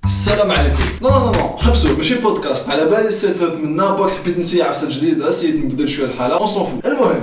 السلام عليكم. نو حبسوا ماشي بودكاست، على بالي السيت اب منا باك حبيت نسيع عفسه جديده سيد نبدل شويه الحاله اون سون فو. المهم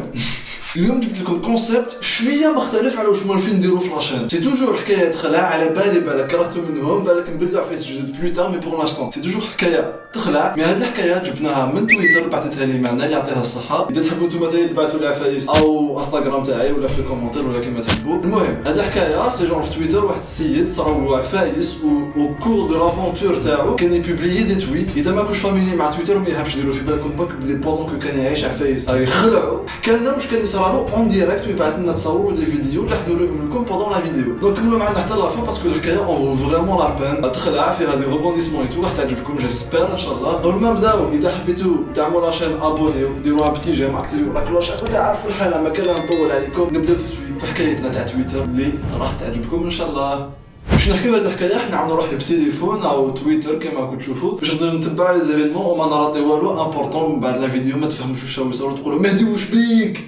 اليوم جبت لكم كونسيبت شويه مختلف على واش موالفين نديرو في لاشين. سي توجور حكايه تخلع، على بالي بالك كرهتو منهم، بالك نبدلو عفايس جديد بلوتار، مي بور لانستون سي توجور حكايه تخلع. مي هاد الحكايه جبناها من تويتر، بعثتها لي معنا اللي يعطيها الصحه. اذا تحبوا نتوما تبعثوا لي عفايس او انستغرام تاعي ولا في الكومونتير ولا كيما تحبوا. المهم هاد الحكايه سي جون في تويتر واحد السيد صراو عفايس او كور دو لافونتور تاعو كان يبوبليي دي تويت. اذا ما كنتش فاميلي مع تويتر ما يهمش ديروا في بالكم باك بلي بوندون كان يعيش عفايس يخلعوا، حكى لنا واش كان يصرالو اون ديريكت ويبعث لنا تصاور دي فيديو اللي حنوريهم لكم بوندون لا فيديو. دونك كملوا معنا حتى لا فين باسكو الحكايه اون فريمون لا بان تخلع فيها دي روبونديسمون اي تو. راح تعجبكم جيسبر ان شاء الله. قبل ما نبداو اذا حبيتوا دعموا لاشين ابونيو، ديروا ان بتي جيم، اكتيفيو لا كلوش باش تعرفوا الحاله. ما كان نطول عليكم، نبداو تسويت في حكايتنا تاع تويتر اللي راح تعجبكم ان شاء الله. باش نحكيو هاد الحكايه حنا عم نروح بتليفون او تويتر كما كنتو تشوفوا باش نقدروا نتبعوا لي زيفينمون وما نراطي والو امبورطون. من بعد لا فيديو ما تفهموش واش هو يصير تقولوا مهدي واش بيك.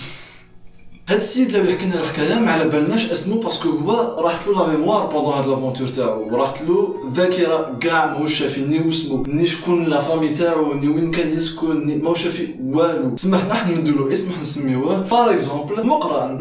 هاد السيد اللي يحكي لنا الحكايه ما على بالناش اسمه باسكو هو راحت له لا ميموار بوندون هاد لافونتور تاعو، وراحت له ذاكره كاع ماهوش شافي ني واسمو ني شكون لا فامي تاعو ني وين كان يسكن ني ماهوش شافي والو. سمحنا حنا نديرو اسم نسميوه باغ اكزومبل مقران.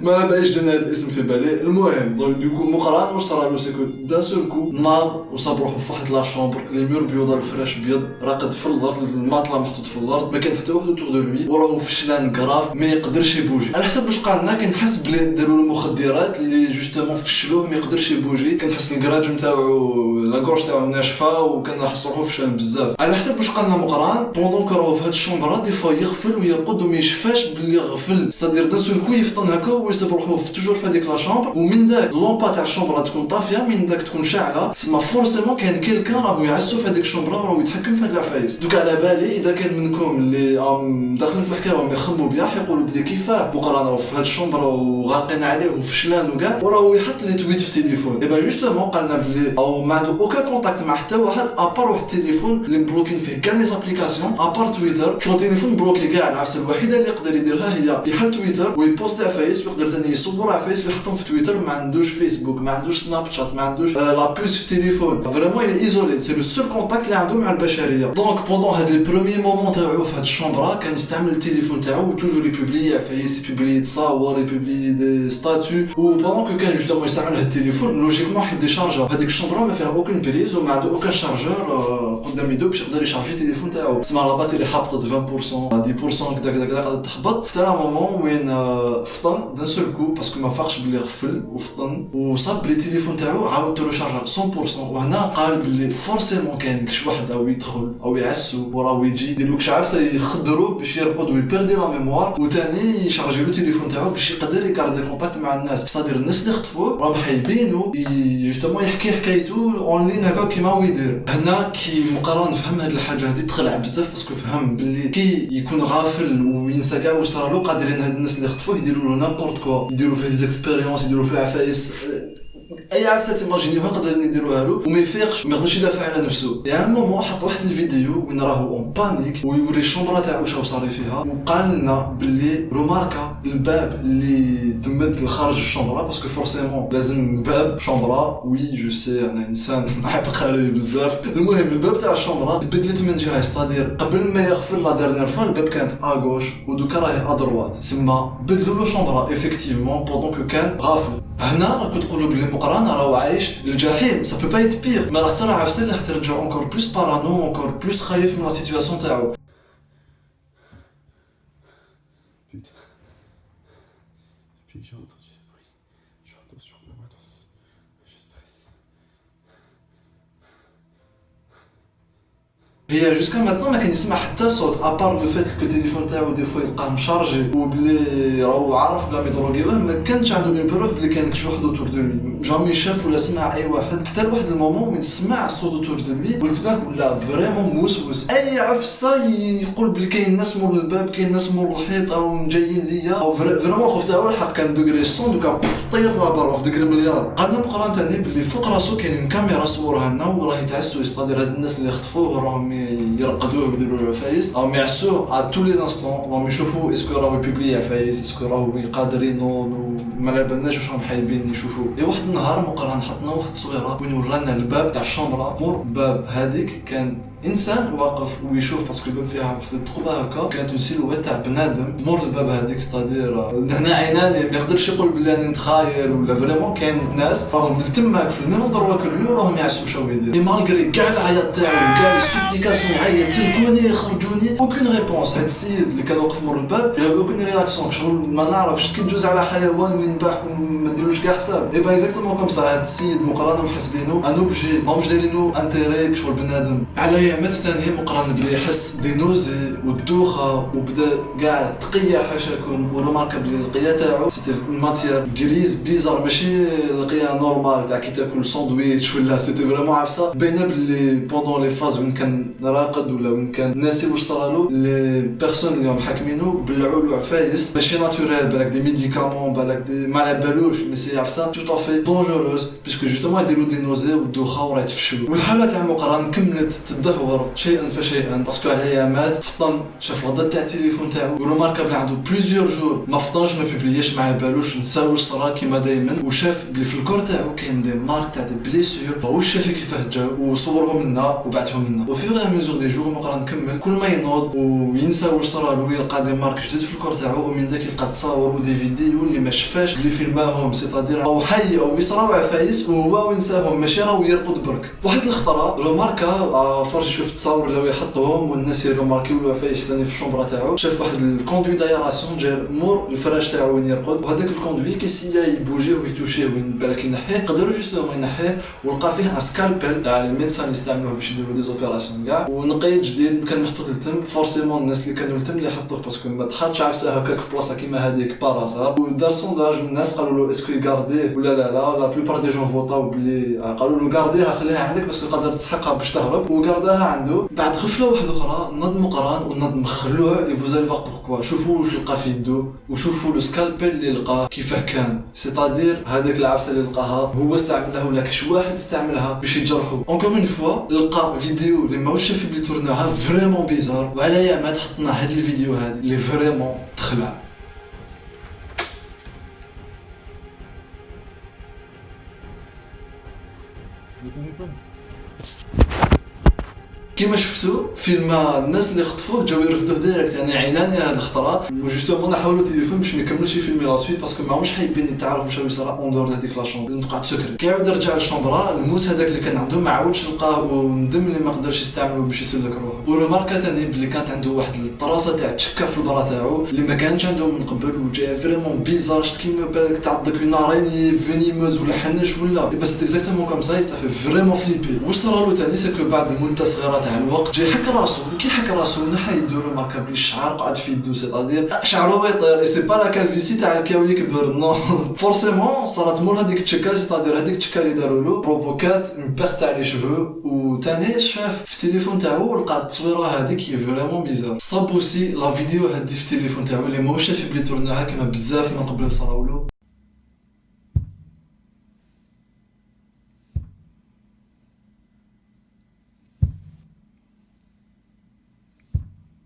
ما انا بايش جاني هذا الاسم في بالي. المهم دونك دوكو مقران واش صرالو سيكو دان سول كو ناض وصاب روحو في واحد لا شومبر لي مور بيض الفراش بيض راقد في الارض، الماطله محطوط في الارض، ما كان حتى واحد اوتور دو لوي، وراهو فشلان كراف ما يقدرش يبوجي. على حسب واش قال لنا كنحس بلي داروا المخدرات اللي جوستومون فشلوه ما يقدرش يبوجي. كنحس الكراج نتاعو لا غورش تاعو ناشفه وكنحس روحو فشلان بزاف. على حسب واش قال لنا مقران بوندون كو راهو في هاد الشومبر دي فوا يغفل ويرقد وما يشفاش بلي غفل، ستادير دان سول كو يفطن هكا ويصيب روحو توجور في هذيك لا شومبر، ومن داك لومبا تاع الشومبر تكون طافيه، من داك تكون شاعله، تسمى فورسيمون كاين كيلكان راهو يعسو في هذيك الشومبر وراهو يتحكم في هاد العفايس. دوك على بالي اذا كان منكم اللي داخلين في الحكايه وما يخموا بيان حيقولوا بلي كيفاه مقران في هاد الشومبر وغارقين عليه وفشلان وكاع وراهو يحط لي تويت في التليفون. ايبا جوستومون قالنا بلي او ما عنده اوكا كونتاكت مع حتى واحد ابار واحد التليفون اللي مبلوكين فيه كاع لي زابليكاسيون ابار تويتر. شو التليفون بلوكي كاع، العفسه الوحيده اللي يقدر يديرها هي يحل تويتر ويبوست عفايس، ويقدر ثاني يصور عفايس ويحطهم في تويتر. ما عندوش فيسبوك، ما عندوش سناب شات، ما عندوش لا بوس في التليفون. فريمون الي ايزولي، سي لو سول كونتاكت اللي عنده مع البشريه. دونك بوندون هاد لي بروميي مومون تاعو في هاد الشومبرا كان يستعمل التليفون تاعو توجور يبوبلي عفايس، يبوبلي تصاور، يبوبلي دي ستاتو. و بوندون كو كان جوستومون يستعمل هاد التليفون لوجيكمون حيت دي شارجور. هذيك الشومبرا ما فيها اوكين بريز وما عنده اوكان شارجور قدام يدو باش يقدر يشارجي التليفون تاعو. تسمى لا باتري حبطت 20% 10% كدا قاعده تحبط حتى لا مومون وين فطن دان سول كو باسكو ما فاقش بلي غفل وفطن وصاب بلي التليفون تاعو عاود تروشارجا 100%. وهنا قال بلي فورسيمون كاين كش واحد او يدخل او يعسو وراهو يجي يديرلو كش عفسه يخدرو باش يرقد ويبردي لا ميموار، وثاني يشارجي له التليفون تاعو باش يقدر يكاردي كونتاكت مع الناس. صادير الناس اللي خطفوه راهم حيبينو جوستومون يحكي حكايته اون لين هكا كيما هو يدير. هنا كي مقرن فهم هاد الحاجه هادي تخلع بزاف باسكو فهم بلي كي يكون غافل وينسى كاع واش صرالو قادرين هاد الناس اللي خطفوه يديروا له نابورت كوا، يديروا فيه ديزيكسبيريونس، يديروا فيه عفايس اي عفسه تيماجينيوها قادرين يديروها له وما يفيقش وما يقدرش يدافع على نفسه. يعني مومون حط واحد الفيديو وين راهو اون بانيك ويوري الشومبرا تاعو واش صار فيها، وقال لنا باللي روماركا الباب اللي تمد لخارج الشومبرا باسكو فورسيمون لازم باب شومبرا. وي جو سي انا انسان عبقري بزاف. المهم الباب تاع الشومبرا تبدلت من جهه، صادير قبل ما يغفل لا ديرنيير فوا الباب كانت اغوش ودوكا راهي ادروات، تسمى بدلوا له شومبرا ايفيكتيفمون بوندون كو كان غافل. هنا راكو تقولوا بلي مقران راهو عايش الجحيم، سا بو با ايت بير، ما راح تصير عفسه اللي راح ترجعو اونكور بلوس بارانو اونكور بلوس خايف من لا سيتوياسيون تاعو. هي جوسكا ماتنون ما كان يسمع حتى صوت ابار لو فيت كو التليفون تاعو دي فوا يلقاه مشارجي وبلي راهو عارف بلا ميدروغيوه. ما كانش عنده اون بروف بلي كان شي واحد اوتور دو لوي، جامي شاف ولا سمع اي واحد حتى لواحد المومون وين سمع الصوت اوتور دو لوي قلت لك ولا فريمون موسوس. اي عفسه يقول بلي كاين ناس مور الباب، كاين ناس مور الحيط او جايين ليا او فريمون الخوف تاعو الحق كان دوغري 100 دوكا طير لا بار في دوغري مليار. قالنا مقران ثاني بلي فوق راسو كاين كاميرا صورها لنا وراه يتعسو، يستادير هاد الناس اللي خطفوه راهم يرقدوه ويديروا له عفايس راهم يعسوه ا تو لي انستون راهم يشوفوا اسكو راهو يبوبلي عفايس اسكو راهو قادر ينوض وما على بالناش واش راهم حايبين يشوفوا. واحد النهار مقران حطنا واحد التصويره وين ورانا الباب تاع الشومبره مور باب هذيك كان انسان واقف ويشوف باسكو الباب فيها واحد الثقبه هكا كانت سيلوات تاع بنادم مور الباب هذيك ستادير هنا عيناني ما يقدرش يقول بلي راني نتخايل ولا فريمون كاين ناس راهم تماك في الميم اندروا كلو راهم يعسوا شنو يدير اي مالغري كاع العياط تاعو كاع السوبليكاسيون يعيط سلكوني خرجوني اوكين ريبونس. هاد السيد اللي كان واقف مور الباب لا اوكين رياكسيون شغل ما نعرفش كي تجوز على حيوان وينباح وما ديروش كاع حساب اي با اكزاكتومون كوم سا. هاد السيد مقارنه محسبينو ان اوبجي ماهمش دايرينو انتيري شغل بنادم على يامات ثانيه مقارنه بلي يحس دي نوزي والدوخه وبدا كاع تقيا حاشاكم ورمارك بلي القيا تاعو سيتي ماتيير غريز بيزار ماشي القيا نورمال تاع كي تاكل ساندويتش ولا سيتي فريمون عفسه باينه بلي بوندون لي فاز وين كان راقد ولا وين كان ناسي واش صرالو لي بيرسون اللي هم حاكمينو بلعوا له عفايس ماشي ناتوريل بالك دي ميديكامون بالك دي ما على بالوش مي سي عفسه تو طافي دونجوروز باسكو جوستومون يديروا دي نوزي والدوخه وراه يتفشلوا. والحاله تاع مقران كملت تدهور شيئا فشيئا باسكو على ايامات فطن شاف الغدا تاع التليفون تاعو ورماركا بلي عنده بليزيور جور ما فطنش ما بيبلياش ما على بالوش نساو واش صرا كيما دائما وشاف بلي في الكور تاعو كاين دي مارك تاع دي بليسيور هاوش شاف كيفاه جاو وصورهم لنا وبعثهم لنا وفي غير ميزور دي جور مقرا نكمل كل ما ينوض وينسى واش صرا له يلقى دي مارك جديد في الكور تاعو ومن داك يلقى تصاور ودي فيديو اللي ما شفاش اللي فيلماهم سيتادير او حي او يصراو عفايس وهو وينساهم ماشي راهو يرقد برك. واحد الخطره روماركا فرش يشوف التصاور اللي يحطهم والناس يروماركيو له عفايس ثاني في الشومبره تاعو شاف واحد الكوندوي دايراسيون جا مور الفراش تاعو وين يرقد وهذاك الكوندوي كيسيا يبوجيه ويتوشيه وين بالك ينحيه قدروا جوستومون ينحيه ولقى فيه ان سكالبل تاع لي ميدسان يستعملوه باش يديروا دي زوبيراسيون كاع ونقيد جديد كان محطوط للتم فورسيمون الناس اللي كانوا للتم اللي حطوه باسكو ما تحطش عفسه هكاك في بلاصه كيما هذيك باراسا ودار سونداج من الناس قالوا له اسكو يغارديه ولا لا بلوبار دي جون فوطاو بلي قالوا له غارديها خليها عندك باسكو قادر تسحقها باش تهرب وغارداها عنده. بعد غفله واحده اخرى نض مقران ونض مخلوع اي فوز الفا بوركوا شوفوا واش لقى في يدو وشوفوا لو سكالبل اللي لقاه كيفاه كان سيتادير هذاك العفسه اللي لقاها هو استعملها ولا كاش واحد استعملها باش يجرحوا. اونكور اون فوا لقى فيديو اللي ماهوش شاف بلي تورناها فريمون بيزار وعلى يامات حطنا هاد الفيديو هذه اللي فريمون تخلع. كيما شفتوا فيلم الناس اللي خطفوه جاو يرفدوه ديريكت يعني عيناني هاد الخطره وجوستومون نحاولوا التليفون باش ما يكملش فيلمي لا سويت باسكو ماهمش حايبين يتعرفوا واش يصرا اون دور هذيك لا شومبر لازم تقعد سكري. كيعاود رجع للشومبرا الموس هذاك اللي كان عنده ما عاودش لقاه وندم اللي ما قدرش يستعملو باش يسلك روحه. ورماركا ثاني بلي كانت عنده واحد الطراسه تاع تشكه في البرا تاعو اللي ما كانش عنده من قبل وجا فريمون بيزار شت كيما بالك تاع داك اون اريني فينيموز ولا حنش ولا بس اكزاكتومون كوم سا صافي فريمون فليبي. واش صرا له ثاني سكو بعد مده صغيره تاع الوقت جا يحك راسو كي حك راسو نحى يدو رماركا بلي الشعر قعد في يدو سيتادير شعرو يطير سي با لا كالفيسي تاع الكاوي كبر نو فورسيمون صارت مور هذيك التشكه سيتادير هذيك التشكه اللي داروا له بروفوكات اون بيرت تاع لي شفو وثاني شاف في التليفون تاعو لقى التصويره هذيك هي فريمون بيزار صاب اوسي لا فيديو هذه في التليفون تاعو اللي ماهوش شاف بلي تورناها كما بزاف من قبل صراولو.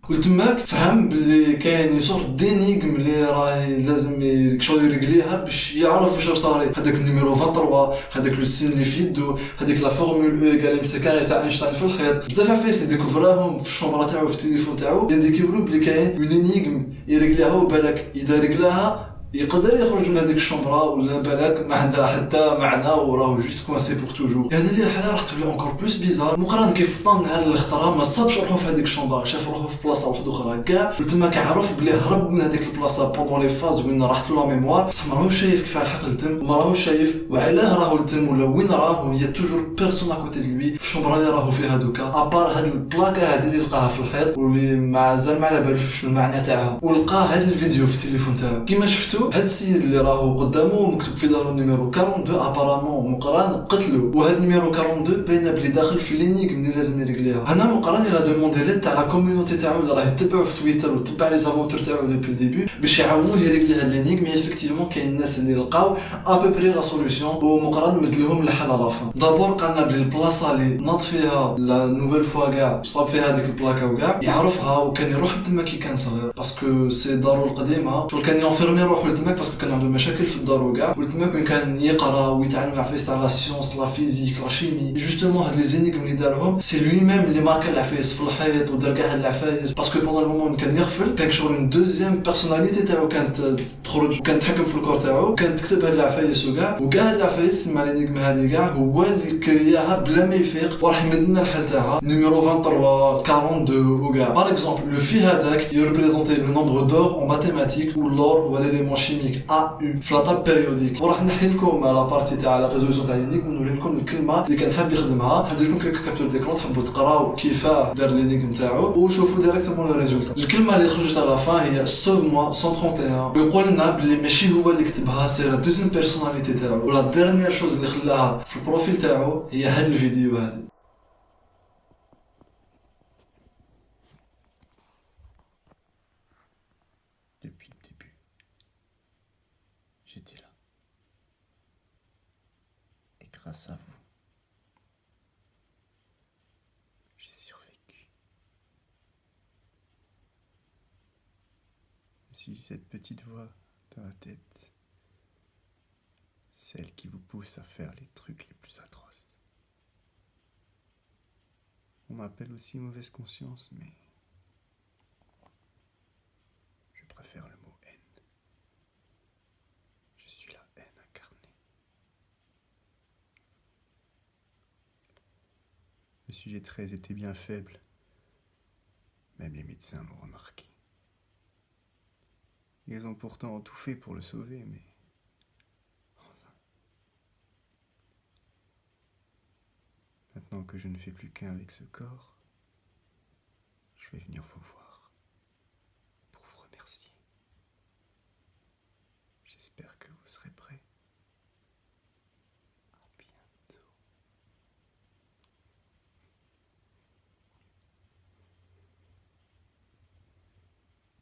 وتماك فهم باللي كاين يصور دينيغم اللي راهي لازم شغل يرجليها باش يعرف واش صاري هذاك النيميرو 23 هذاك لو سين اللي في يدو هذيك لا فورمول او ايغال ام سي كاري تاع اينشتاين في الحيط بزاف عفايس ديكوفراهم في الشومبره تاعو في التليفون تاعو ينديكيبرو بلي كاين اون انيغم يرجليها وبالك اذا رجلها يقدر يخرج من هذيك الشومبره ولا بالك ما عندها حتى معنى وراه جوست كوانسي بور توجور. يعني اللي الحاله راح تولي اونكور بلوس بيزار مقارن كيف فطن هذا الخطره ما صابش روحو في هذيك الشومبره شاف روحو في بلاصه واحده اخرى كاع تما كيعرف بلي هرب من هذيك البلاصه بوندون لي فاز وين راحت له لا ميموار بصح ما راهوش شايف كيف الحق لتم وما راهوش شايف وعلاه راهو لتم ولا وين راهو هي توجور بيرسون ا كوتي دو لوي في الشومبره اللي راهو فيها دوكا ابار هاد البلاكه هذه اللي لقاها في الحيط واللي مازال ما على بالوش شنو المعنى تاعها ولقى هاد الفيديو في التليفون تاعو. كيما شفتوا سميتو هاد السيد اللي راهو قدامه مكتوب في دارو نيميرو 42 ابارامون مقران قتلو، وهاد النيميرو 42 باينه بلي داخل في لينيغ اللي لازم يريغليها. انا مقران الى دوموندي ليد تاع لا كوميونيتي تاعو اللي راه يتبعوه في تويتر وتبع لي زافونتور تاعو ديبي الديبي باش يعاونوه يريغلي هاد لينيغ. مي افيكتيفمون كاين الناس اللي لقاو ابوبري لا سوليوشن ومقران مدلهم الحل على فان. دابور قالنا بلي البلاصه اللي ناض فيها لا نوفيل فوا كاع صاب فيها هذيك البلاكا وكاع يعرفها، وكان يروح لتما كي كان صغير باسكو سي دارو القديمه، كان ينفيرمي روحو لتماك باسكو كان عنده مشاكل في الدار وكاع، ولتماك وين كان يقرا ويتعلم عفايس تاع لا سيونس لا فيزيك لا شيمي. جوستومون هاد لي زينيغم اللي دارهم سي لوي ميم اللي ماركا العفايس في الحيط ودار كاع هاد العفايس، باسكو بوندون المومون كان يغفل كان شغل اون دوزيام بيرسوناليتي تاعو كانت تخرج وكانت تحكم في الكور تاعو، كانت تكتب هاد العفايس وكاع هاد العفايس مع لينيغم هادي كاع هو اللي كرياها بلا ما يفيق وراح يمد لنا الحل تاعها. نيميرو 23 42 وكاع باغ اكزومبل لو في هذاك يريبريزونتي لو نومبر دور اون ماتيماتيك واللور هو ليليمون شيميك ا يو في لا طاب بيريوديك. وراح نحي لكم لا بارتي تاع لا ريزوليوشن تاع لينيغم ونوري لكم الكلمه اللي كان حاب يخدمها. ندير لكم كيك كابتور ديكرون تحبوا تقراو كيفاه دار لينيغم تاعو وشوفوا ديريكتومون لو ريزولتا. الكلمه اللي خرجت على فان هي سوف موا 131 ويقول لنا بلي ماشي هو اللي كتبها سي لا دوزيام بيرسوناليتي تاعو، ولا ديرنيير شوز اللي خلاها في البروفيل تاعو هي هاد الفيديو هادي. Depuis le début, j'étais là. Et grâce à vous, j'ai survécu. Je suis cette petite voix dans la tête, celle qui vous pousse à faire les trucs les plus atroces. On m'appelle aussi mauvaise conscience, mais je préfère le mot haine. Je suis la haine incarnée. Le sujet 13 était bien faible. Même les médecins m'ont remarqué. Ils ont pourtant tout fait pour le sauver, mais enfin. Maintenant que je ne fais plus qu'un avec ce corps, je vais venir vous voir pour vous remercier. J'espère que vous serez prêts. À bientôt.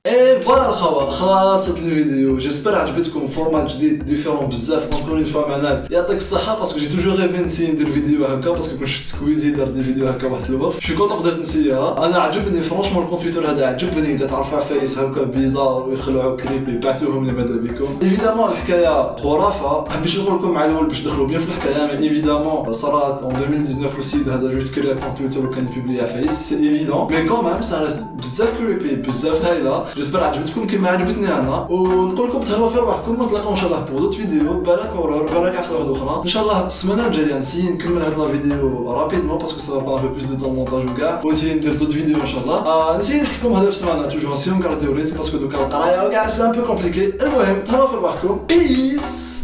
اي فوالا الخوا خلاصت الفيديو. جيسبر عجبتكم فورمات جديد ديفيرون بزاف. اونكور اون فوا منال يعطيك الصحه باسكو جي توجور ريفي نسي ندير فيديو هكا باسكو كنت شفت سكويزي دار دي فيديو هكا واحد الوقت شو كونط قدرت نسيها. انا عجبني فرونشمون الكونت تويتر هذا عجبني اذا تعرفوا عفايس هكا بيزار ويخلعوا كريبي بعتوهم لي ماذا بكم. ايفيدامون الحكايه خرافه حبيت نقول لكم مع الاول باش تدخلوا بيان في الحكايه. مي ايفيدامون صارت اون 2019 السيد هذا جوست كريا كونت تويتر وكان يبيبلي عفايس سي ايفيدون مي كومام صارت بزاف كريبي بزاف هايله. جيسبر عجبتكم كما عجبتني انا ونقول لكم تهلاو في رواحكم ونتلاقاو ان شاء الله بوضوط فيديو بالك اورور بالك عفسه واحده اخرى ان شاء الله. السمانه الجايه نسي نكمل هاد لا فيديو رابيدمون باسكو سا با بو بلوس دو طون مونتاج وكاع ونسي ندير دوت فيديو ان شاء الله. نسي نحكي لكم هذا في السمانه توجور نسيو نكارديو ريت باسكو دوكا القرايه وكاع سي ان بو كومبليكي. المهم تهلاو في رواحكم بيس.